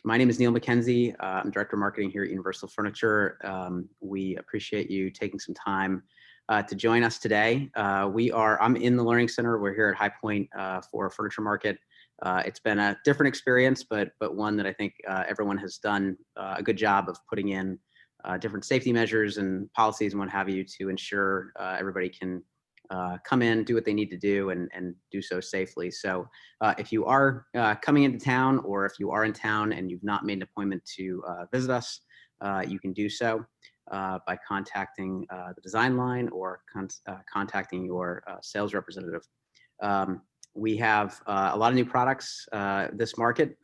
My name is Neil McKenzie. I'm Director of Marketing here at Universal Furniture. We appreciate you taking some time to join us today. I'm in the Learning Center. We're here at High Point for Furniture Market. It's been a different experience, but one that I think everyone has done a good job of putting in different safety measures and policies and what have you to ensure everybody can come in, do what they need to do, and do so safely. So if you are coming into town, or if you are in town and you've not made an appointment to visit us, you can do so by contacting the design line or contacting your sales representative. We have a lot of new products this market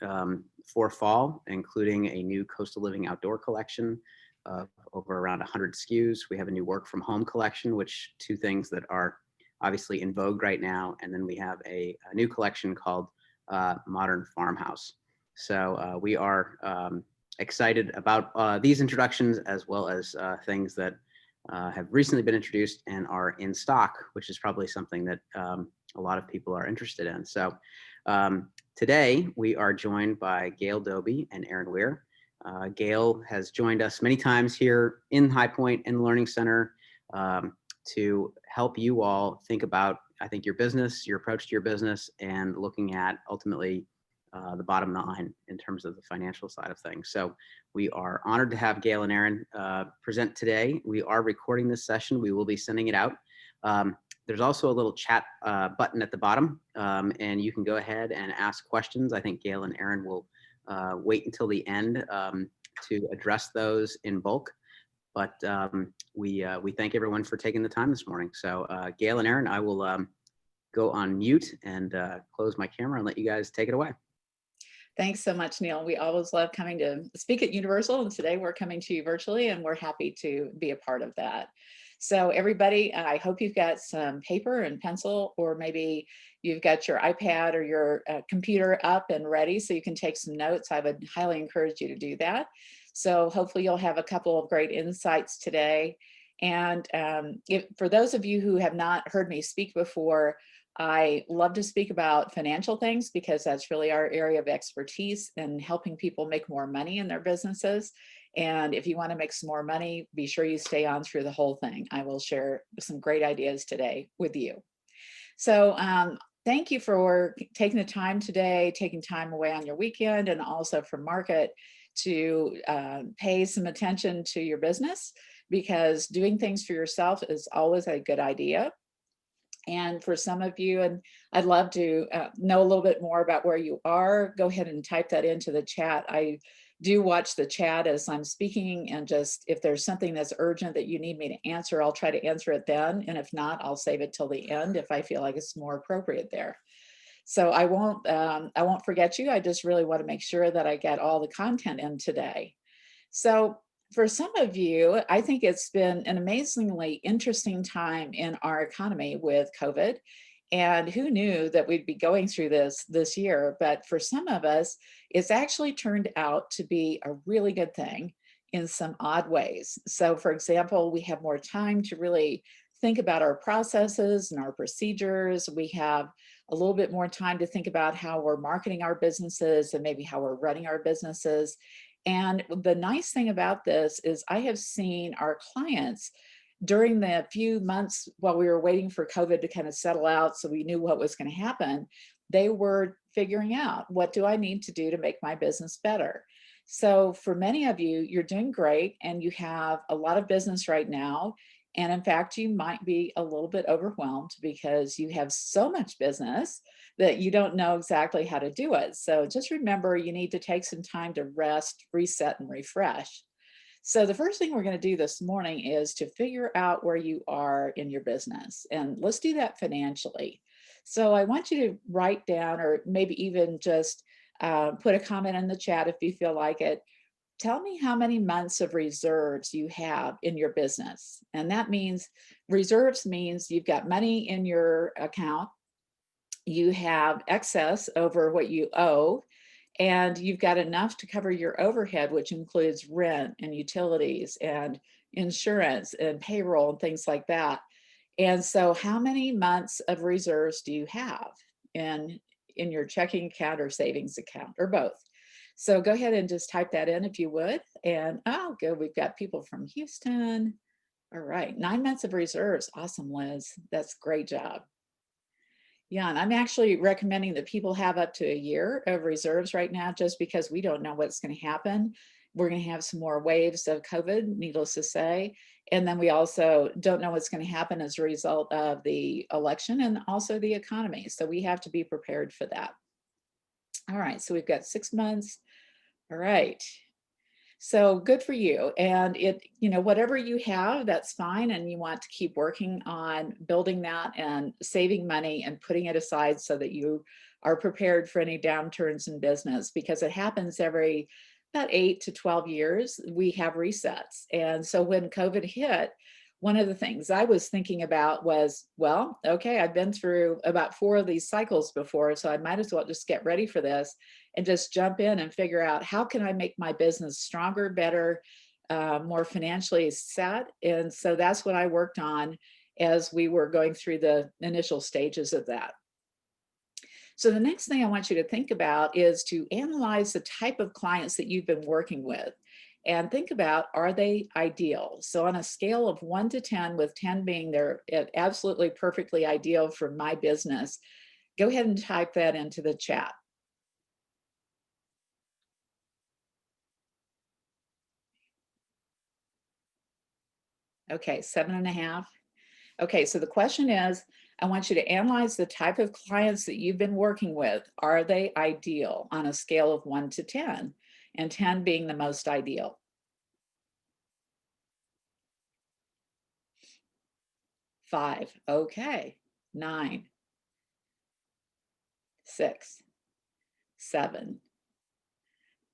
for fall, including a new Coastal Living Outdoor collection of over around 100 SKUs. We have a new work from home collection, which two things that are obviously in vogue right now. And then we have a new collection called Modern Farmhouse. So we are excited about these introductions, as well as things that have recently been introduced and are in stock, which is probably something that a lot of people are interested in. So today we are joined by Gail Doby and Aaron Weir. Gail has joined us many times here in High Point and the Learning Center to help you all think about, I think, your business, your approach to your business, and looking at ultimately the bottom line in terms of the financial side of things. So we are honored to have Gail and Aaron present today. We are recording this session. We will be sending it out. There's also a little chat button at the bottom, and you can go ahead and ask questions. I think Gail and Aaron will wait until the end to address those in bulk. But we thank everyone for taking the time this morning. So Gail and Aaron, I will go on mute and close my camera and let you guys take it away. Thanks so much, Neil. We always love coming to speak at Universal, and today we're coming to you virtually, and we're happy to be a part of that. So everybody, I hope you've got some paper and pencil, or maybe you've got your iPad or your computer up and ready so you can take some notes. I would highly encourage you to do that. So hopefully you'll have a couple of great insights today. And for those of you who have not heard me speak before, I love to speak about financial things because that's really our area of expertise in helping people make more money in their businesses. And if you want to make some more money, be sure you stay on through the whole thing. I will share some great ideas today with you. So thank you for taking the time today, taking time away on your weekend, and also from market to pay some attention to your business, because doing things for yourself is always a good idea. And for some of you, and I'd love to know a little bit more about where you are, go ahead and type that into the chat. I do watch the chat as I'm speaking, and just if there's something that's urgent that you need me to answer, I'll try to answer it then. And if not, I'll save it till the end if I feel like it's more appropriate there. So I won't forget you. I just really want to make sure that I get all the content in today. So for some of you, I think it's been an amazingly interesting time in our economy with COVID. And who knew that we'd be going through this year? But for some of us, it's actually turned out to be a really good thing in some odd ways. So for example, we have more time to really think about our processes and our procedures. We have a little bit more time to think about how we're marketing our businesses and maybe how we're running our businesses. And the nice thing about this is I have seen our clients during the few months while we were waiting for COVID to kind of settle out so we knew what was going to happen, they were figuring out, what do I need to do to make my business better? So for many of you, you're doing great and you have a lot of business right now. And in fact, you might be a little bit overwhelmed because you have so much business that you don't know exactly how to do it. So just remember, you need to take some time to rest, reset, and refresh. So the first thing we're going to do this morning is to figure out where you are in your business. And let's do that financially. So I want you to write down, or maybe even just put a comment in the chat if you feel like it. Tell me how many months of reserves you have in your business. And that means reserves means you've got money in your account, you have excess over what you owe, and you've got enough to cover your overhead, which includes rent and utilities and insurance and payroll and things like that. And so how many months of reserves do you have in your checking account or savings account, or both? So go ahead and just type that in if you would. And oh, good. We've got people from Houston. All right. 9 months of reserves. Awesome, Liz. That's a great job. Yeah, and I'm actually recommending that people have up to a year of reserves right now, just because we don't know what's going to happen. We're going to have some more waves of COVID, needless to say. And then we also don't know what's going to happen as a result of the election and also the economy. So we have to be prepared for that. All right, so we've got 6 months. All right. So good for you. And whatever you have, that's fine. And you want to keep working on building that and saving money and putting it aside so that you are prepared for any downturns in business, because it happens every about 8 to 12 years. We have resets. And so when COVID hit, one of the things I was thinking about was, well, okay, I've been through about 4 of these cycles before, so I might as well just get ready for this and just jump in and figure out how can I make my business stronger, better, more financially set. And so that's what I worked on as we were going through the initial stages of that. So the next thing I want you to think about is to analyze the type of clients that you've been working with and think about, are they ideal? So on a scale of 1 to 10, with 10 being they're absolutely perfectly ideal for my business, go ahead and type that into the chat. Okay, 7.5. Okay, so the question is, I want you to analyze the type of clients that you've been working with. Are they ideal on a scale of 1 to 10, and 10 being the most ideal? 5. Okay. 9. 6. 7.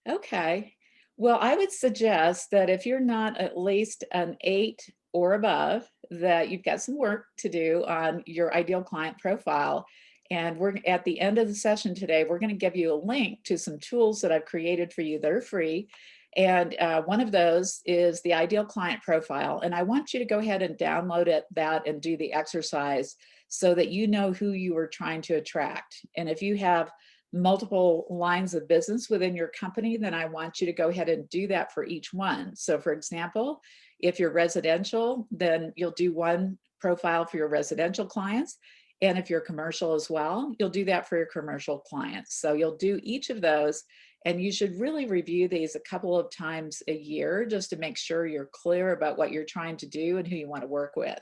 Okay. Well, I would suggest that if you're not at least an 8 or above, that you've got some work to do on your ideal client profile. And we're at the end of the session today, we're going to give you a link to some tools that I've created for you that are free. And one of those is the ideal client profile. And I want you to go ahead and download that and do the exercise so that you know who you are trying to attract. And if you have multiple lines of business within your company, then I want you to go ahead and do that for each one. So for example, if you're residential, then you'll do one profile for your residential clients. And if you're commercial as well, you'll do that for your commercial clients. So you'll do each of those, and you should really review these a couple of times a year just to make sure you're clear about what you're trying to do and who you want to work with.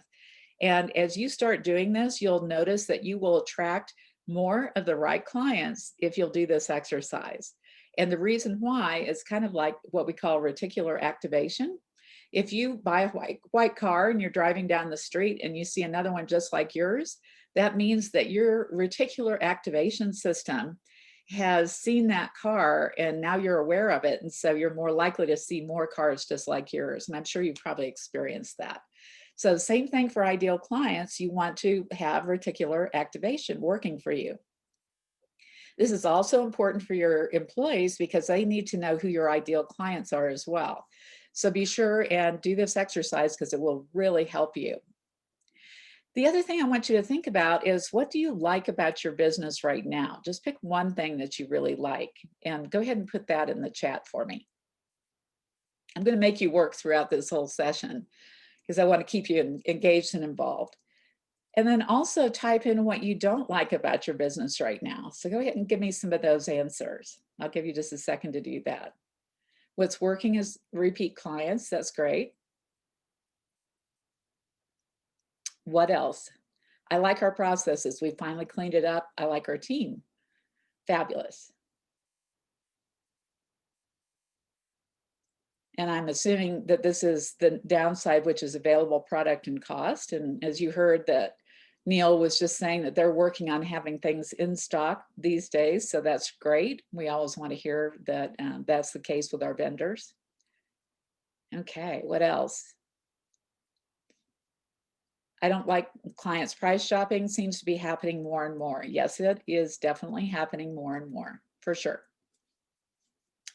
And as you start doing this, you'll notice that you will attract more of the right clients if you'll do this exercise. And the reason why is kind of like what we call reticular activation. If you buy a white car and you're driving down the street and you see another one just like yours, that means that your reticular activation system has seen that car and now you're aware of it. And so you're more likely to see more cars just like yours. And I'm sure you've probably experienced that. So the same thing for ideal clients, you want to have reticular activation working for you. This is also important for your employees because they need to know who your ideal clients are as well. So be sure and do this exercise because it will really help you. The other thing I want you to think about is, what do you like about your business right now? Just pick one thing that you really like and go ahead and put that in the chat for me. I'm going to make you work throughout this whole session because I want to keep you engaged and involved. And then also type in what you don't like about your business right now. So go ahead and give me some of those answers. I'll give you just a second to do that. What's working is repeat clients. That's great. What else? I like our processes. We finally cleaned it up. I like our team. Fabulous. And I'm assuming that this is the downside, which is available product and cost. And as you heard, that Neil was just saying that they're working on having things in stock these days. So that's great. We always want to hear that that's the case with our vendors. Okay, what else? I don't like clients price shopping. Seems to be happening more and more. Yes, it is definitely happening more and more, for sure.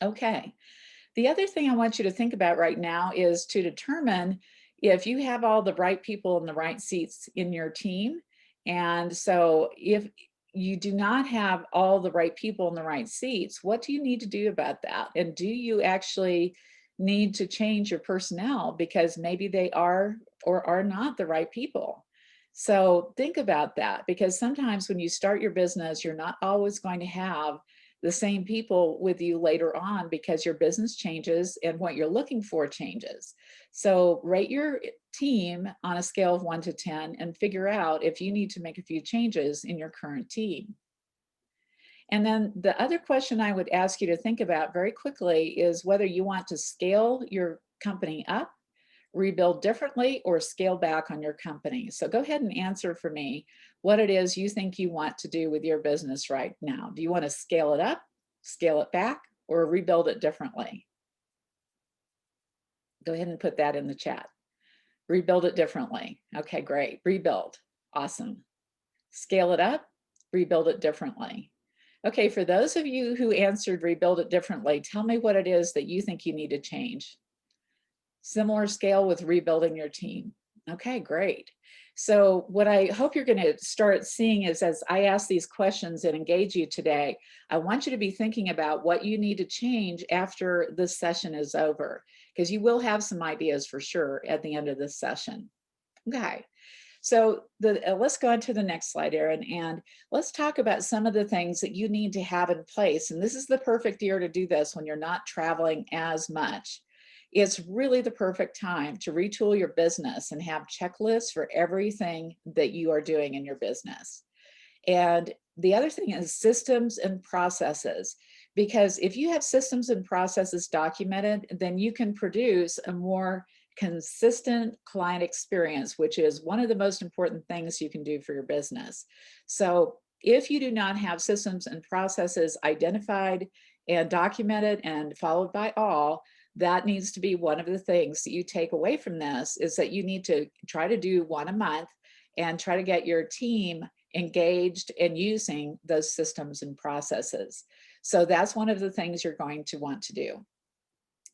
Okay. The other thing I want you to think about right now is to determine if you have all the right people in the right seats in your team. And so if you do not have all the right people in the right seats, what do you need to do about that? And do you actually need to change your personnel because maybe they are or are not the right people? So think about that, because sometimes when you start your business, you're not always going to have the same people with you later on because your business changes and what you're looking for changes. So rate your team on a scale of 1 to 10 and figure out if you need to make a few changes in your current team. And then the other question I would ask you to think about very quickly is whether you want to scale your company up, rebuild differently, or scale back on your company. So go ahead and answer for me what it is you think you want to do with your business right now. Do you want to scale it up, scale it back, or rebuild it differently? Go ahead and put that in the chat. Rebuild it differently. Okay, great. Rebuild. Awesome. Scale it up, rebuild it differently. Okay, for those of you who answered rebuild it differently, tell me what it is that you think you need to change. Similar scale with rebuilding your team. Okay, great. So what I hope you're going to start seeing is, as I ask these questions and engage you today, I want you to be thinking about what you need to change after this session is over, because you will have some ideas for sure at the end of this session. Okay. So let's go on to the next slide, Erin, and let's talk about some of the things that you need to have in place. And this is the perfect year to do this when you're not traveling as much. It's really the perfect time to retool your business and have checklists for everything that you are doing in your business. And the other thing is systems and processes, because if you have systems and processes documented, then you can produce a more consistent client experience, which is one of the most important things you can do for your business. So if you do not have systems and processes identified and documented and followed by all, that needs to be one of the things that you take away from this, is that you need to try to do one a month and try to get your team engaged in using those systems and processes. So that's one of the things you're going to want to do.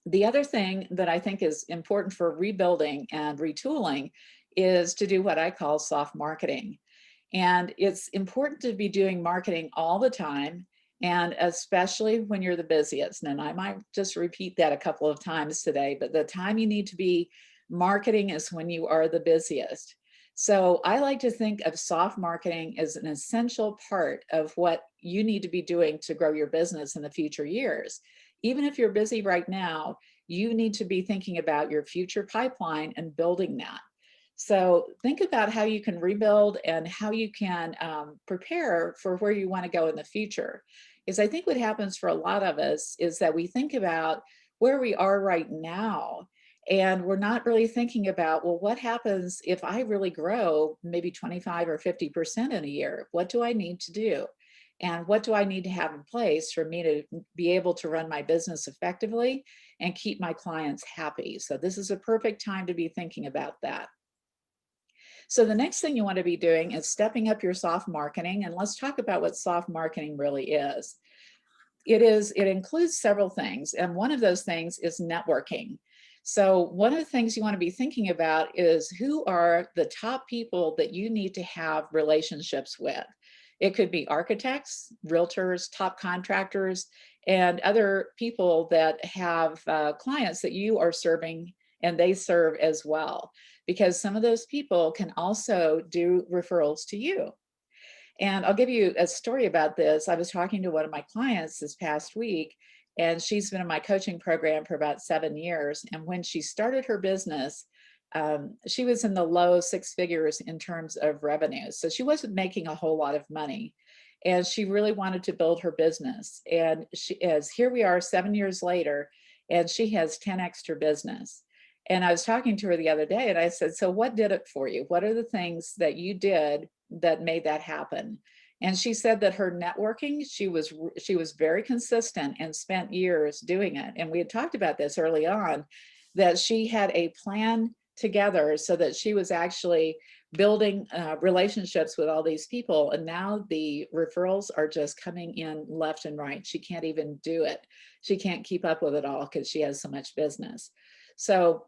The other thing that I think is important for rebuilding and retooling is to do what I call soft marketing. And it's important to be doing marketing all the time, and especially when you're the busiest. And I might just repeat that a couple of times today, but the time you need to be marketing is when you are the busiest. So I like to think of soft marketing as an essential part of what you need to be doing to grow your business in the future years. Even if you're busy right now, you need to be thinking about your future pipeline and building that. So think about how you can rebuild and how you can prepare for where you want to go in the future. Because I think what happens for a lot of us is that we think about where we are right now, and we're not really thinking about, well, what happens if I really grow maybe 25 or 50% in a year? What do I need to do? And what do I need to have in place for me to be able to run my business effectively and keep my clients happy? So this is a perfect time to be thinking about that. So the next thing you want to be doing is stepping up your soft marketing. And let's talk about what soft marketing really is. It includes several things. And one of those things is networking. So one of the things you want to be thinking about is who are the top people that you need to have relationships with. It could be architects, realtors, top contractors, and other people that have clients that you are serving and they serve as well, because some of those people can also do referrals to you. And I'll give you a story about this. I was talking to one of my clients this past week, and she's been in my coaching program for about 7 years. And when she started her business, she was in the low six figures in terms of revenue. So she wasn't making a whole lot of money. And she really wanted to build her business. And here we are 7 years later, and she has 10x her business. And I was talking to her the other day and I said, so what did it for you? What are the things that you did that made that happen? And she said that her networking, she was very consistent and spent years doing it. And we had talked about this early on, that she had a plan together so that she was actually building relationships with all these people. And now the referrals are just coming in left and right. She can't even do it. She can't keep up with it all because she has so much business. So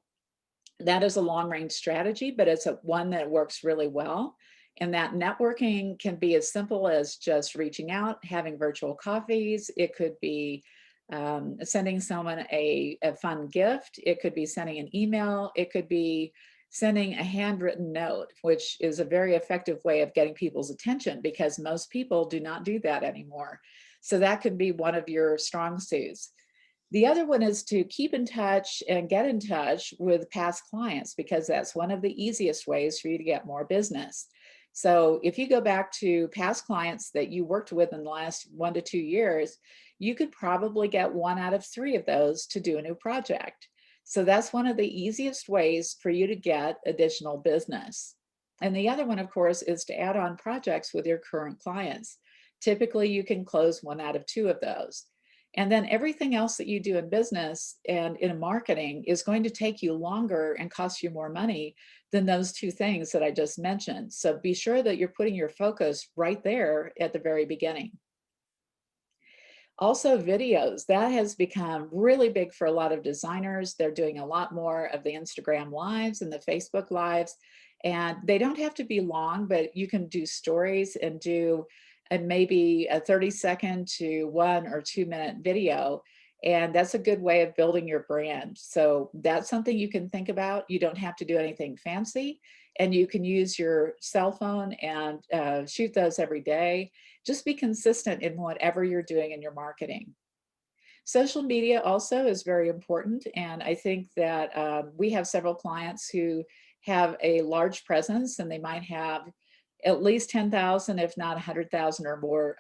that is a long range strategy, but it's one that works really well. And that networking can be as simple as just reaching out, having virtual coffees. It could be sending someone a fun gift. It could be sending an email. It could be sending a handwritten note, which is a very effective way of getting people's attention because most people do not do that anymore. So that could be one of your strong suits. The other one is to keep in touch and get in touch with past clients because that's one of the easiest ways for you to get more business. So if you go back to past clients that you worked with in the last 1 to 2 years, you could probably get 1 out of 3 of those to do a new project. So that's one of the easiest ways for you to get additional business. And the other one, of course, is to add on projects with your current clients. Typically, you can close 1 out of 2 of those. And then everything else that you do in business and in marketing is going to take you longer and cost you more money than those 2 things that I just mentioned. So be sure that you're putting your focus right there at the very beginning. Also, videos, that has become really big for a lot of designers. They're doing a lot more of the Instagram lives and the Facebook lives, and they don't have to be long, but you can do stories and do and maybe a 30-second to 1 or 2 minute video. And that's a good way of building your brand. So that's something you can think about. You don't have to do anything fancy, and you can use your cell phone and shoot those every day. Just be consistent in whatever you're doing in your marketing. Social media also is very important. And I think that we have several clients who have a large presence and they might have at least 10,000, if not 100,000 or more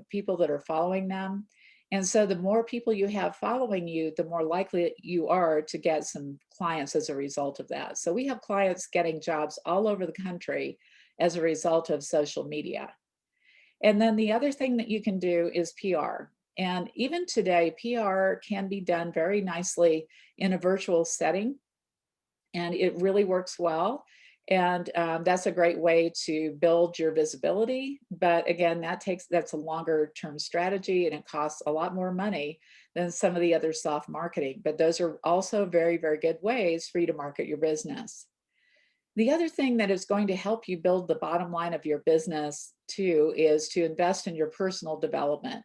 people that are following them. And so the more people you have following you, the more likely you are to get some clients as a result of that. So we have clients getting jobs all over the country as a result of social media. And then the other thing that you can do is PR. And even today, PR can be done very nicely in a virtual setting, and it really works well. And that's a great way to build your visibility. But again, that's a longer term strategy, and it costs a lot more money than some of the other soft marketing. But those are also very, very good ways for you to market your business. The other thing that is going to help you build the bottom line of your business too is to invest in your personal development.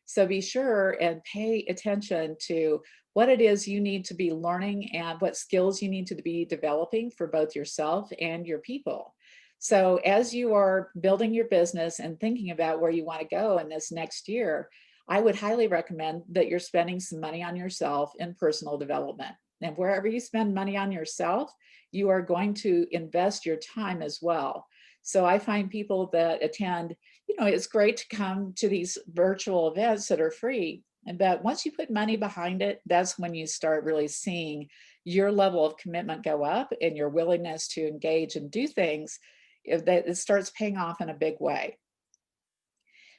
So be sure and pay attention to what it is you need to be learning and what skills you need to be developing for both yourself and your people. So as you are building your business and thinking about where you want to go in this next year, I would highly recommend that you're spending some money on yourself in personal development. And wherever you spend money on yourself, you are going to invest your time as well. So I find people that attend, it's great to come to these virtual events that are free. But once you put money behind it, that's when you start really seeing your level of commitment go up and your willingness to engage and do things, that it starts paying off in a big way.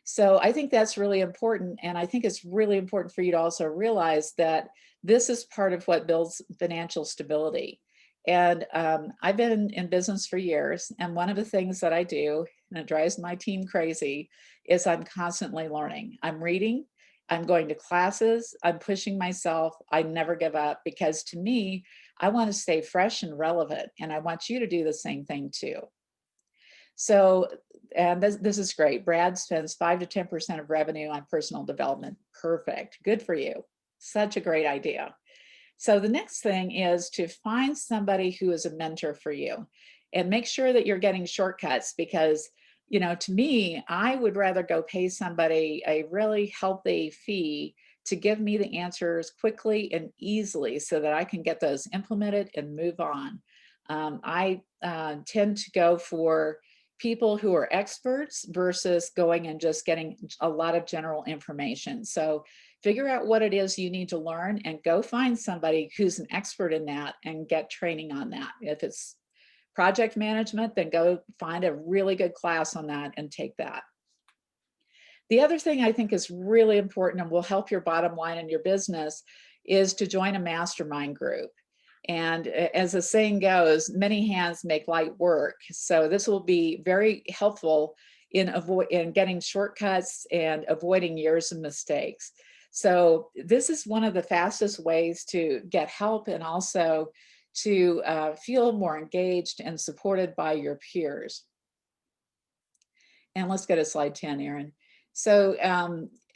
So I think that's really important. And I think it's really important for you to also realize that this is part of what builds financial stability. And I've been in business for years. And one of the things that I do, and it drives my team crazy, is I'm constantly learning. I'm reading, I'm going to classes, I'm pushing myself. I never give up because to me, I want to stay fresh and relevant. And I want you to do the same thing too. So, and this is great. Brad spends 5 to 10% of revenue on personal development. Perfect. Good for you. Such a great idea. So the next thing is to find somebody who is a mentor for you and make sure that you're getting shortcuts because, to me, I would rather go pay somebody a really healthy fee to give me the answers quickly and easily so that I can get those implemented and move on. I tend to go for people who are experts versus going and just getting a lot of general information. So figure out what it is you need to learn and go find somebody who's an expert in that and get training on that. If it's project management, then go find a really good class on that and take that. The other thing I think is really important and will help your bottom line in your business is to join a mastermind group. And as the saying goes, many hands make light work. So this will be very helpful in getting shortcuts and avoiding years of mistakes. So this is one of the fastest ways to get help and also to feel more engaged and supported by your peers. And let's go to slide 10, Erin. So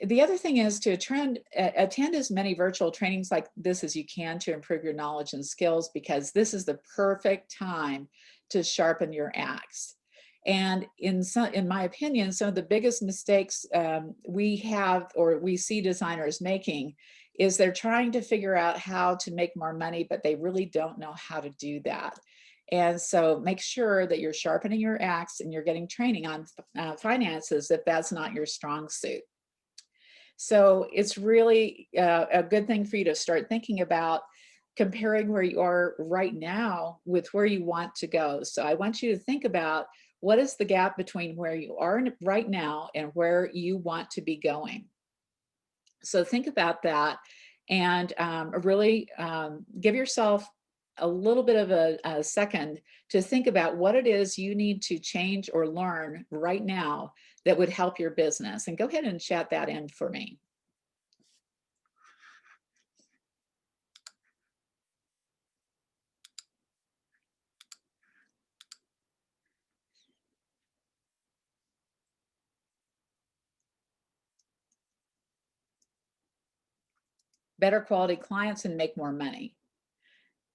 the other thing is to attend as many virtual trainings like this as you can to improve your knowledge and skills, because this is the perfect time to sharpen your axe. And in my opinion, some of the biggest mistakes we have or we see designers making is they're trying to figure out how to make more money, but they really don't know how to do that. And so make sure that you're sharpening your axe and you're getting training on finances if that's not your strong suit. So it's really a good thing for you to start thinking about comparing where you are right now with where you want to go. So I want you to think about what is the gap between where you are right now and where you want to be going. So think about that and really give yourself a little bit of a second to think about what it is you need to change or learn right now that would help your business. And go ahead and chat that in for me. Better quality clients and make more money.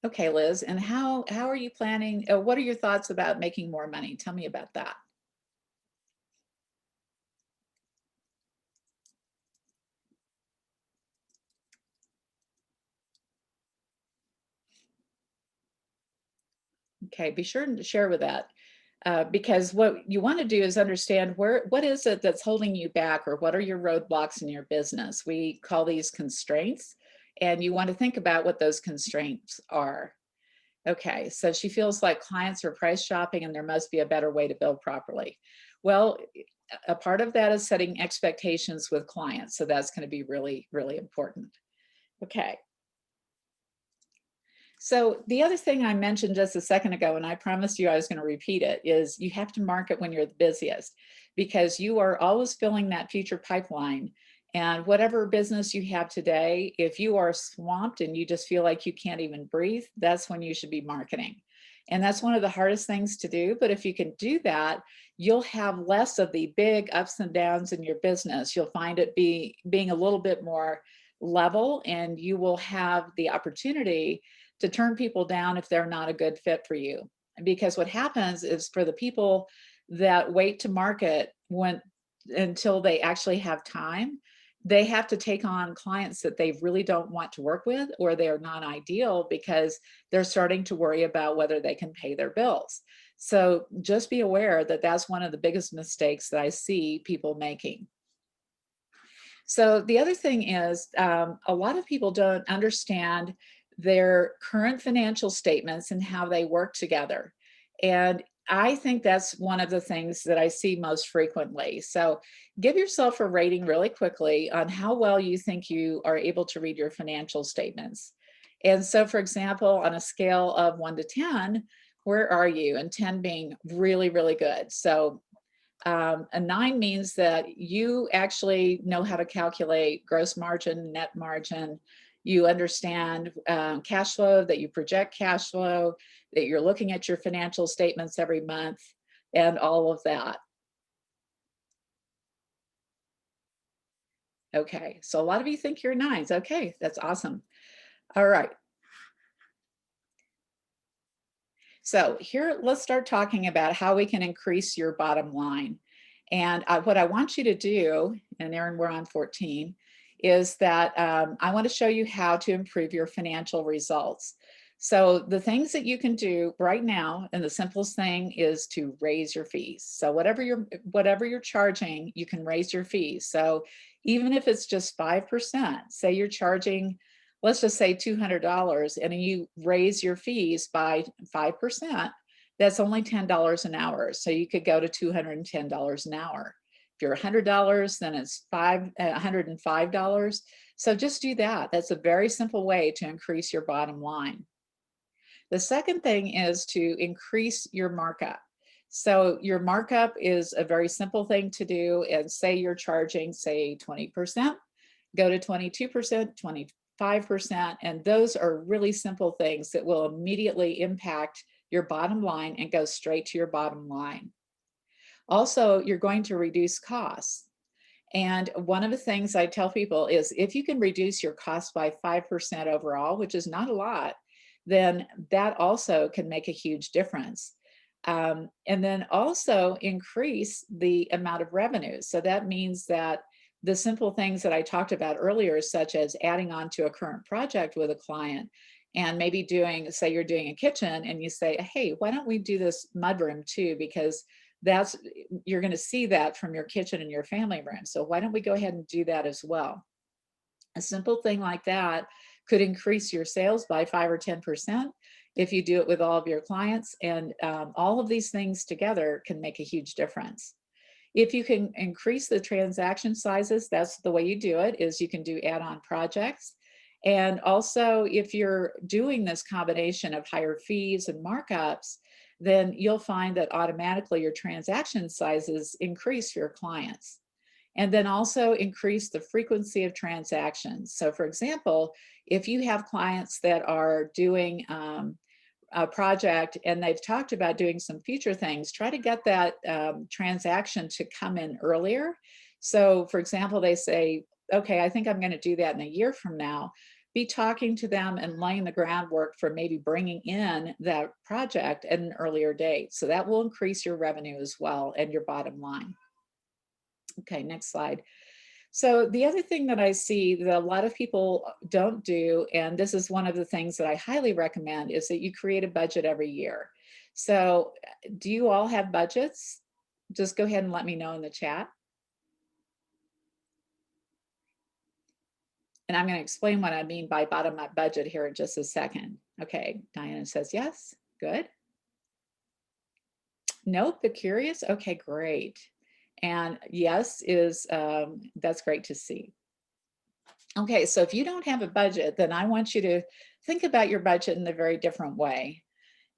Okay, Liz, and how are you planning? What are your thoughts about making more money? Tell me about that. Okay, be sure to share with that. Because what you want to do is understand what is it that's holding you back, or what are your roadblocks in your business. We call these constraints, and you want to think about what those constraints are. Okay, so she feels like clients are price shopping and there must be a better way to bill properly. Well, a part of that is setting expectations with clients. So that's going to be really, really important. Okay. So the other thing I mentioned just a second ago, and I promised you I was going to repeat it, is you have to market when you're the busiest, because you are always filling that future pipeline. And whatever business you have today, if you are swamped and you just feel like you can't even breathe, that's when you should be marketing. And that's one of the hardest things to do. But if you can do that, you'll have less of the big ups and downs in your business. You'll find it being a little bit more level, and you will have the opportunity to turn people down if they're not a good fit for you. Because what happens is, for the people that wait to market until they actually have time, they have to take on clients that they really don't want to work with, or they're not ideal because they're starting to worry about whether they can pay their bills. So just be aware that that's one of the biggest mistakes that I see people making. So the other thing is, a lot of people don't understand their current financial statements and how they work together. And I think that's one of the things that I see most frequently. So give yourself a rating really quickly on how well you think you are able to read your financial statements. And so, for example, on a scale of 1 to 10, where are you? And 10 being really, really good. So a 9 means that you actually know how to calculate gross margin, net margin. You understand cash flow, that you project cash flow, that you're looking at your financial statements every month, and all of that. Okay, so a lot of you think you're 9s. Okay, that's awesome. All right. So here, let's start talking about how we can increase your bottom line. And what I want you to do, and Erin, we're on 14, is that I want to show you how to improve your financial results. So the things that you can do right now, and the simplest thing is to raise your fees. So whatever you're charging, you can raise your fees. So even if it's just 5%, say you're charging, let's just say $200, and you raise your fees by 5%, that's only $10 an hour. So you could go to $210 an hour. If you're $100, then it's $105. So just do that. That's a very simple way to increase your bottom line. The second thing is to increase your markup. So your markup is a very simple thing to do. And say you're charging, say 20%, go to 22%, 25%. And those are really simple things that will immediately impact your bottom line and go straight to your bottom line. Also, you're going to reduce costs. And one of the things I tell people is if you can reduce your cost by 5% overall, which is not a lot, then that also can make a huge difference. And then also increase the amount of revenue. So that means that the simple things that I talked about earlier, such as adding on to a current project with a client and maybe doing, say you're doing a kitchen and you say, hey, why don't we do this mudroom too? Because that's, you're going to see that from your kitchen and your family room. So why don't we go ahead and do that as well? A simple thing like that could increase your sales by 5 or 10% if you do it with all of your clients. And all of these things together can make a huge difference. If you can increase the transaction sizes, that's the way you do it, is you can do add-on projects. And also, if you're doing this combination of higher fees and markups, then you'll find that automatically your transaction sizes increase for your clients. And then also increase the frequency of transactions. So for example, if you have clients that are doing a project and they've talked about doing some future things, try to get that transaction to come in earlier. So for example, they say, okay, I think I'm going to do that in a year from now. Be talking to them and laying the groundwork for maybe bringing in that project at an earlier date. So that will increase your revenue as well and your bottom line. Okay, next slide. So the other thing that I see that a lot of people don't do, and this is one of the things that I highly recommend, is that you create a budget every year. So do you all have budgets? Just go ahead and let me know in the chat. And I'm going to explain what I mean by bottom up budget here in just a second. Okay, Diana says yes. Good. Nope, but curious. Okay, great. And yes is, that's great to see. Okay, so if you don't have a budget, then I want you to think about your budget in a very different way.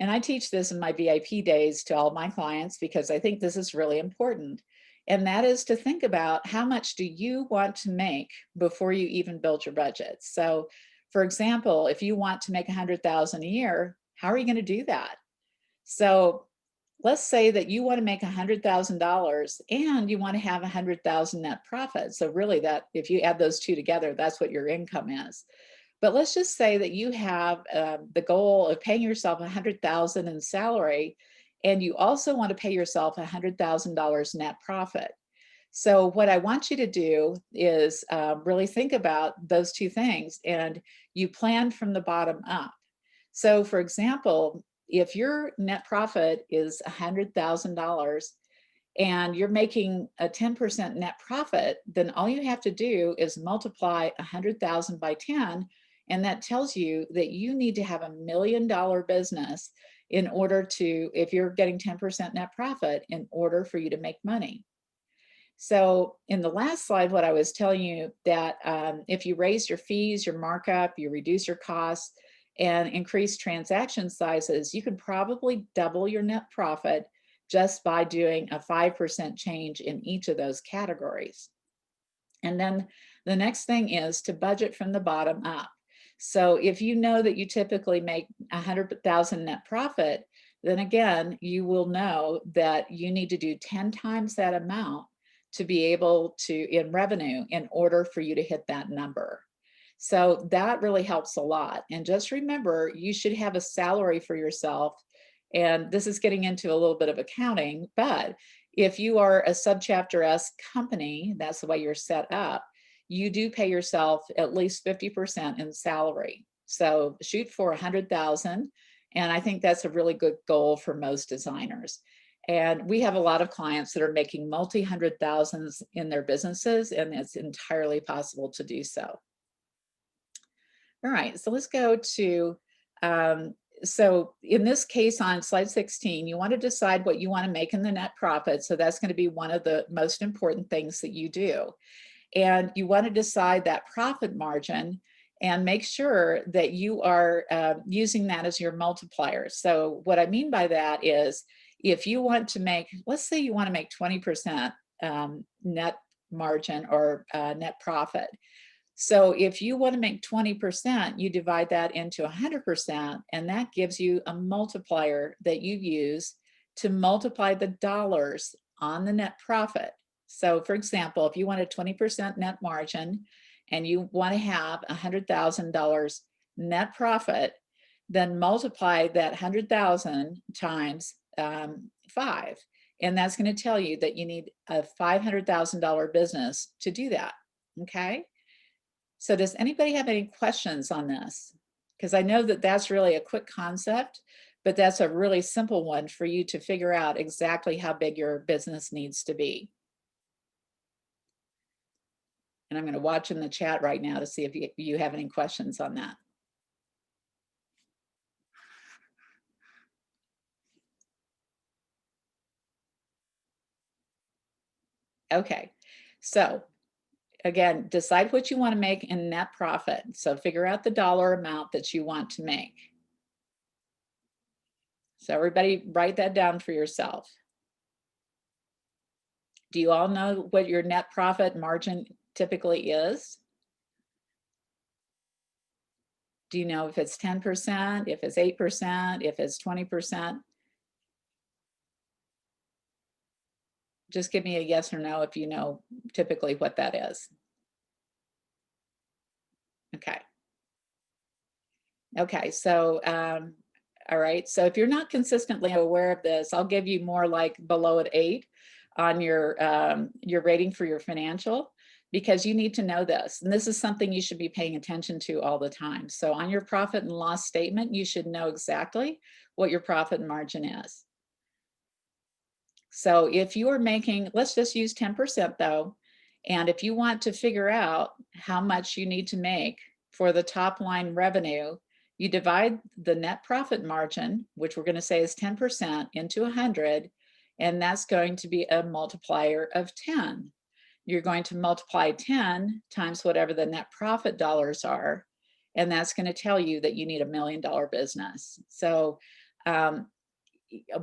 And I teach this in my VIP days to all my clients because I think this is really important. And that is to think about how much do you want to make before you even build your budget. So for example, if you want to make 100,000 a year, how are you going to do that? So let's say that you want to make $100,000 and you want to have 100,000 net profit. So really that if you add those two together, that's what your income is. But let's just say that you have the goal of paying yourself 100,000 in salary, and you also want to pay yourself $100,000 net profit. So what I want you to do is really think about those two things, and you plan from the bottom up. So for example, if your net profit is $100,000 and you're making a 10% net profit, then all you have to do is multiply 100,000 by 10. And that tells you that you need to have $1 million business in order to, if you're getting 10% net profit, in order for you to make money. So in the last slide, what I was telling you that if you raise your fees, your markup, you reduce your costs, and increase transaction sizes, you can probably double your net profit just by doing a 5% change in each of those categories. And then the next thing is to budget from the bottom up. So if you know that you typically make 100,000 net profit, then again, you will know that you need to do 10 times that amount to be able to, in revenue, in order for you to hit that number. So that really helps a lot. And just remember, you should have a salary for yourself. And this is getting into a little bit of accounting, but if you are a subchapter S company, that's the way you're set up, you do pay yourself at least 50% in salary. So shoot for 100,000. And I think that's a really good goal for most designers. And we have a lot of clients that are making multi-hundred thousands in their businesses, and it's entirely possible to do so. All right, so let's go to, so in this case on slide 16, you want to decide what you want to make in the net profit. So that's going to be one of the most important things that you do. And you want to decide that profit margin and make sure that you are using that as your multiplier. So what I mean by that is if you want to make, let's say you want to make 20% net margin or net profit. So if you want to make 20%, you divide that into 100%, and that gives you a multiplier that you use to multiply the dollars on the net profit. So for example, if you want a 20% net margin and you want to have $100,000 net profit, then multiply that 100,000 times 5. And that's going to tell you that you need a $500,000 business to do that. Okay. So does anybody have any questions on this? Because I know that that's really a quick concept, but that's a really simple one for you to figure out exactly how big your business needs to be. And I'm going to watch in the chat right now to see if you have any questions on that. Okay, so again, decide what you want to make in net profit. So figure out the dollar amount that you want to make. So everybody write that down for yourself. Do you all know what your net profit margin typically is? Do you know if it's 10%, if it's 8%, if it's 20%? Just give me a yes or no if you know typically what that is. Okay. Okay, so all right, so if you're not consistently aware of this, I'll give you more like below at 8 on your rating for your financial, because you need to know this. And this is something you should be paying attention to all the time. So on your profit and loss statement, you should know exactly what your profit margin is. So if you are making, let's just use 10% though, and if you want to figure out how much you need to make for the top line revenue, you divide the net profit margin, which we're going to say is 10%, into 100, and that's going to be a multiplier of 10. You're going to multiply 10 times whatever the net profit dollars are, and that's going to tell you that you need $1 million business. So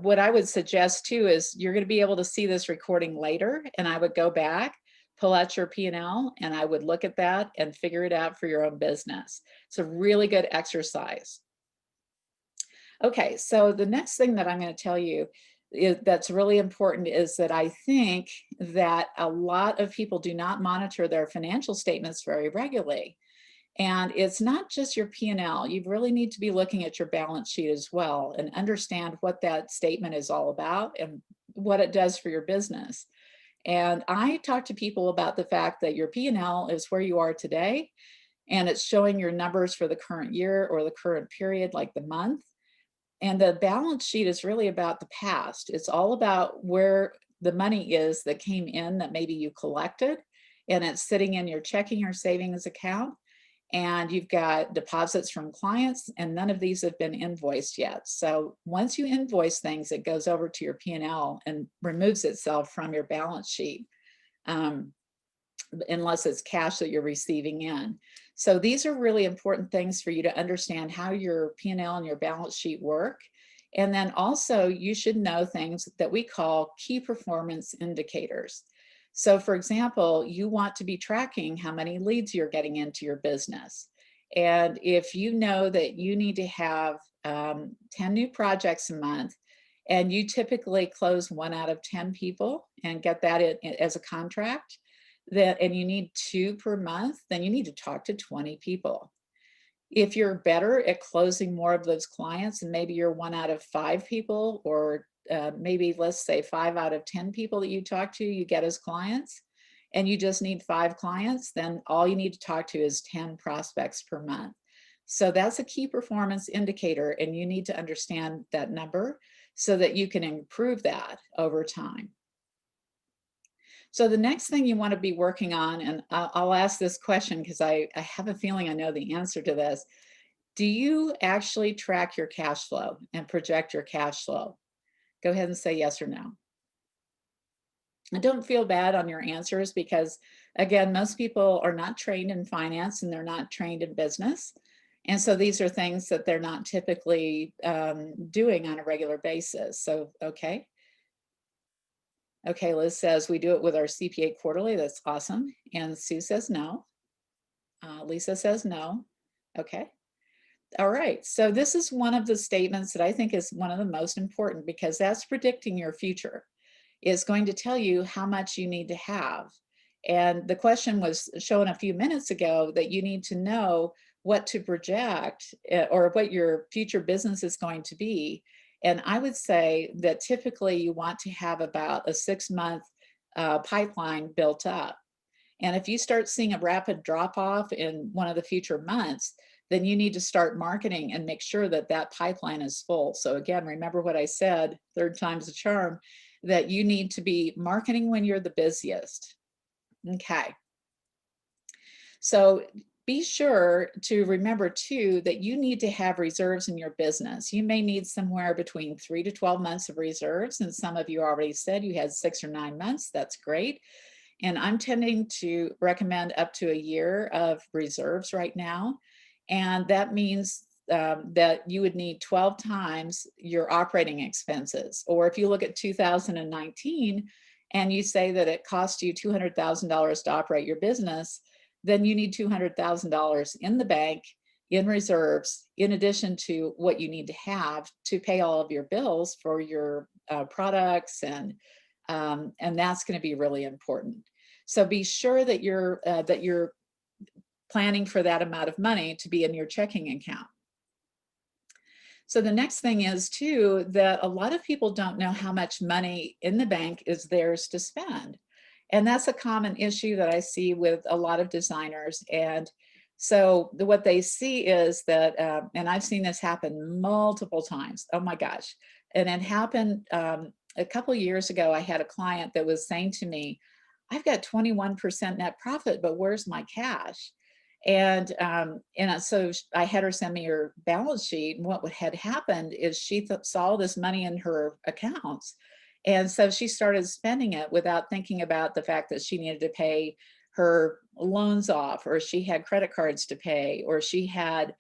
what I would suggest too is you're going to be able to see this recording later, and I would go back, pull out your P&L, and I would look at that and figure it out for your own business. It's a really good exercise. Okay, so the next thing that I'm going to tell you that's really important is that I think that a lot of people do not monitor their financial statements very regularly. And it's not just your P&L. You really need to be looking at your balance sheet as well and understand what that statement is all about and what it does for your business. And I talk to people about the fact that your P&L is where you are today, and it's showing your numbers for the current year or the current period, like the month. And the balance sheet is really about the past. It's all about where the money is that came in that maybe you collected, and it's sitting in your checking or savings account. And you've got deposits from clients, and none of these have been invoiced yet. So once you invoice things, it goes over to your P&L and removes itself from your balance sheet, unless it's cash that you're receiving in. So these are really important things for you to understand how your P&L and your balance sheet work. And then also you should know things that we call key performance indicators. So for example, you want to be tracking how many leads you're getting into your business. And if you know that you need to have 10 new projects a month, and you typically close 1 out of 10 people and get that as a contract, and you need 2 per month, then you need to talk to 20 people. If you're better at closing more of those clients, and maybe you're 1 out of 5 people, or maybe let's say 5 out of 10 people that you talk to, you get as clients, and you just need 5 clients, then all you need to talk to is 10 prospects per month. So that's a key performance indicator, and you need to understand that number so that you can improve that over time. So the next thing you want to be working on, and I'll ask this question because I have a feeling I know the answer to this. Do you actually track your cash flow and project your cash flow? Go ahead and say yes or no. And don't feel bad on your answers, because again, most people are not trained in finance and they're not trained in business. And so these are things that they're not typically doing on a regular basis. So, okay. Okay, Liz says we do it with our CPA quarterly. That's awesome. And Sue says no. Lisa says no. Okay. All right. So this is one of the statements that I think is one of the most important, because that's predicting your future. is going to tell you how much you need to have. And the question was shown a few minutes ago that you need to know what to project or what your future business is going to be. And I would say that typically you want to have about a 6-month pipeline built up. And if you start seeing a rapid drop off in one of the future months, then you need to start marketing and make sure that that pipeline is full. So again, remember what I said, third time's a charm, that you need to be marketing when you're the busiest. Okay. So be sure to remember too that you need to have reserves in your business. You may need somewhere between 3 to 12 months of reserves. And some of you already said you had 6 or 9 months. That's great. And I'm tending to recommend up to a year of reserves right now. And that means that you would need 12 times your operating expenses. Or if you look at 2019 and you say that it cost you $200,000 to operate your business, then you need $200,000 in the bank in reserves, in addition to what you need to have to pay all of your bills for your products, and that's going to be really important. So be sure that you're planning for that amount of money to be in your checking account. So the next thing is too that a lot of people don't know how much money in the bank is theirs to spend. And that's a common issue that I see with a lot of designers. And so what they see is that, and I've seen this happen multiple times. Oh my gosh. And it happened a couple of years ago. I had a client that was saying to me, I've got 21% net profit, but where's my cash? And so I had her send me her balance sheet. And what had happened is she saw this money in her accounts. And so she started spending it without thinking about the fact that she needed to pay her loans off, or she had credit cards to pay, or she had,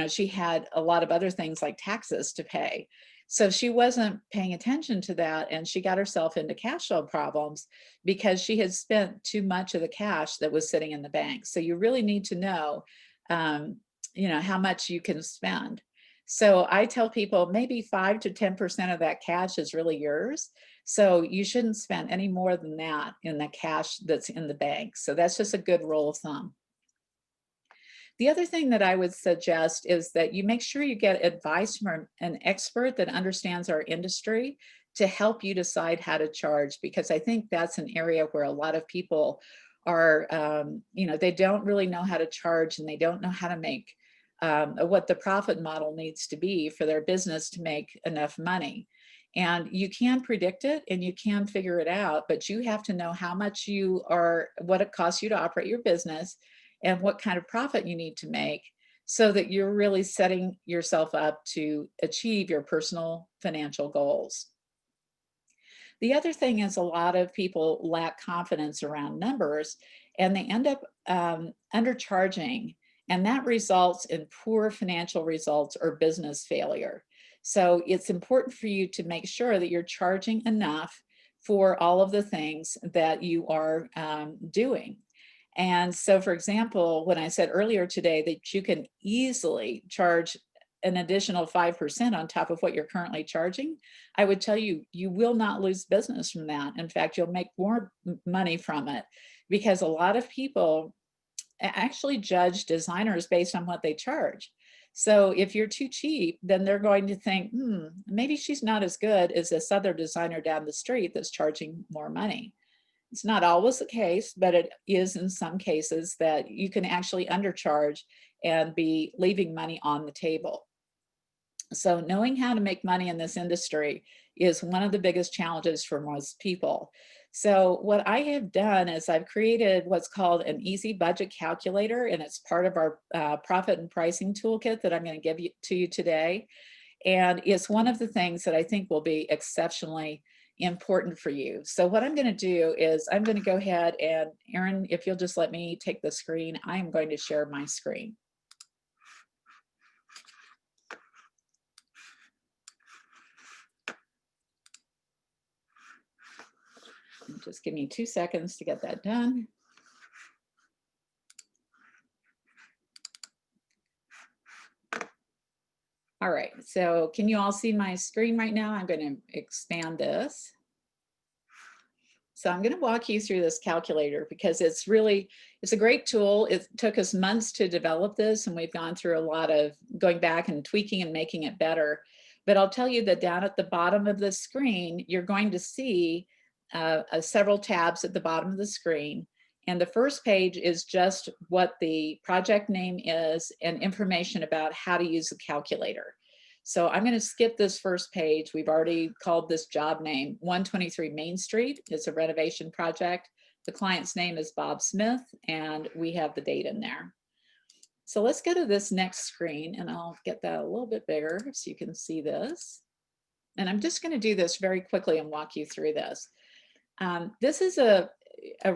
she had a lot of other things like taxes to pay. So she wasn't paying attention to that, and she got herself into cash flow problems because she had spent too much of the cash that was sitting in the bank. So you really need to know, how much you can spend. So I tell people maybe 5 to 10% of that cash is really yours. So you shouldn't spend any more than that in the cash that's in the bank. So that's just a good rule of thumb. The other thing that I would suggest is that you make sure you get advice from an expert that understands our industry to help you decide how to charge, because I think that's an area where a lot of people are, they don't really know how to charge, and they don't know how to make what the profit model needs to be for their business to make enough money. And you can predict it and you can figure it out, but you have to know how much what it costs you to operate your business and what kind of profit you need to make, so that you're really setting yourself up to achieve your personal financial goals. The other thing is a lot of people lack confidence around numbers, and they end up undercharging, and that results in poor financial results or business failure. So it's important for you to make sure that you're charging enough for all of the things that you are doing. And so, for example, when I said earlier today that you can easily charge an additional 5% on top of what you're currently charging, I would tell you, you will not lose business from that. In fact, you'll make more money from it, because a lot of people actually judge designers based on what they charge. So if you're too cheap, then they're going to think, maybe she's not as good as this other designer down the street that's charging more money. It's not always the case, but it is in some cases that you can actually undercharge and be leaving money on the table. So knowing how to make money in this industry is one of the biggest challenges for most people. So what I have done is I've created what's called an easy budget calculator, and it's part of our profit and pricing toolkit that I'm going to give to you today. And it's one of the things that I think will be exceptionally important for you. So what I'm going to do is I'm going to go ahead and, Erin, if you'll just let me take the screen, I am going to share my screen. Just give me 2 seconds to get that done. All right, so can you all see my screen right now? I'm going to expand this. So I'm going to walk you through this calculator because it's a great tool. It took us months to develop this, and we've gone through a lot of going back and tweaking and making it better. But I'll tell you that down at the bottom of the screen, you're going to see several tabs at the bottom of the screen. And the first page is just what the project name is and information about how to use the calculator. So I'm going to skip this first page. We've already called this job name 123 Main Street. It's a renovation project. The client's name is Bob Smith, and we have the date in there. So let's go to this next screen, and I'll get that a little bit bigger so you can see this. And I'm just going to do this very quickly and walk you through this. This is a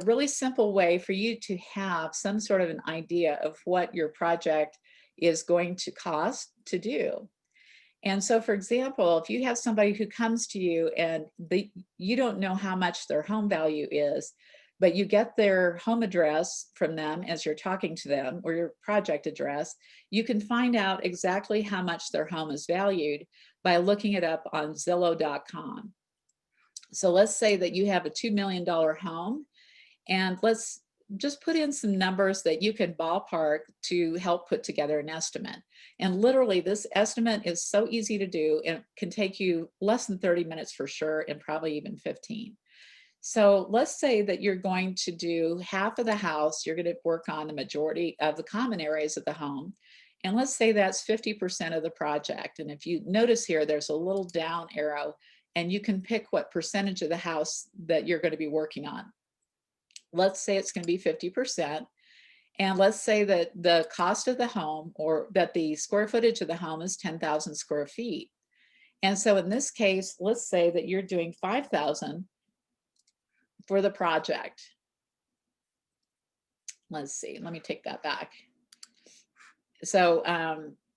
really simple way for you to have some sort of an idea of what your project is going to cost to do. And so, for example, if you have somebody who comes to you and you don't know how much their home value is, but you get their home address from them as you're talking to them, or your project address, you can find out exactly how much their home is valued by looking it up on Zillow.com. So let's say that you have a $2 million home, and let's just put in some numbers that you can ballpark to help put together an estimate. And literally, this estimate is so easy to do, and can take you less than 30 minutes for sure, and probably even 15. So let's say that you're going to do half of the house, you're going to work on the majority of the common areas of the home. And let's say that's 50% of the project. And if you notice here, there's a little down arrow, and you can pick what percentage of the house that you're going to be working on. Let's say it's going to be 50%. And let's say that the cost of the home, or that the square footage of the home, is 10,000 square feet. And so in this case, let's say that you're doing 5,000 for the project. Let's see, let me take that back. So